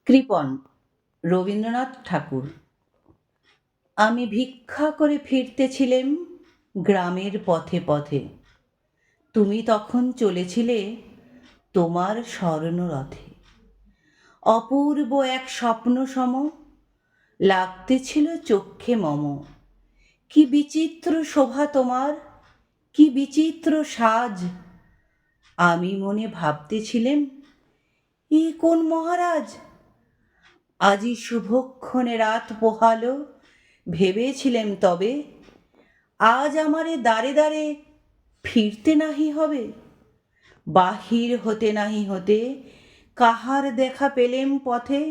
কৃপণ রবীন্দ্রনাথ ঠাকুর। আমি ভিক্ষা করে ফিরতেছিলেম গ্রামের পথে পথে, তুমি তখন চলেছিলে তোমার স্বর্ণরথে। অপূর্ব এক স্বপ্ন সম লাগতেছিল চক্ষে মম। কি বিচিত্র শোভা তোমার, কি বিচিত্র সাজ। আমি মনে ভাবতেছিলেম, এ কোন মহারাজ। আজি শুভক্ষণে রাত পোহালো, ভেবেছিলেম তবে আজ আমারে দ্বারে দ্বারে ফিরতে নাহি হবে। বাহির হতে নাহি হতে কাহার দেখা পেলেম পথে,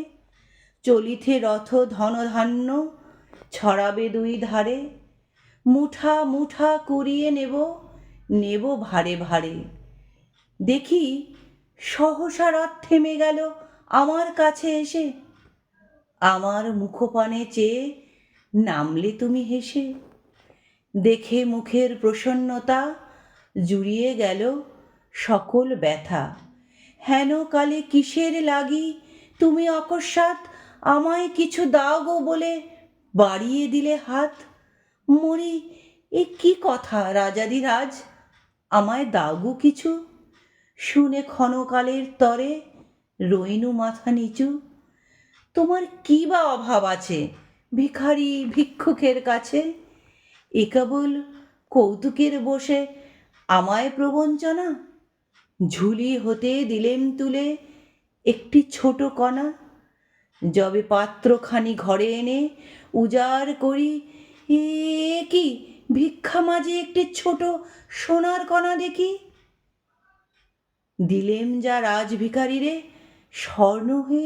চলিতে রথ ধনধান্য ছড়াবে দুই ধারে। মুঠা মুঠা কুড়িয়ে নেব, নেব ভারে ভারে। দেখি সহসা রথ থেমে গেল আমার কাছে এসে। আমার মুখপানে চেয়ে নামলে তুমি হেসে। দেখে মুখের প্রসন্নতা জুড়িয়ে গেল সকল ব্যথা। হেন কালে কিসের লাগি তুমি অকস্মাৎ আমায় কিছু দাও গো বলে বাড়িয়ে দিলে হাত। মরি, এ কি কথা রাজাধিরাজ, আমায় দাও গো কিছু। শুনে ক্ষণকালের তরে রইনু মাথা নিচু। তোমার কি বা অভাব আছে ভিখারি ভিক্ষুকের কাছে। এ কেবল কৌতুকের বসে আমায় প্রবঞ্চনা। ঝুলি হতে দিলেম তুলে একটি ছোট কণা। যবে পাত্রখানি ঘরে এনে উজাড় করি, এ কি ভিক্ষা মাঝে একটি ছোট সোনার কণা দেখি। দিলেম যা রাজভিখারিরে স্বর্ণ হয়ে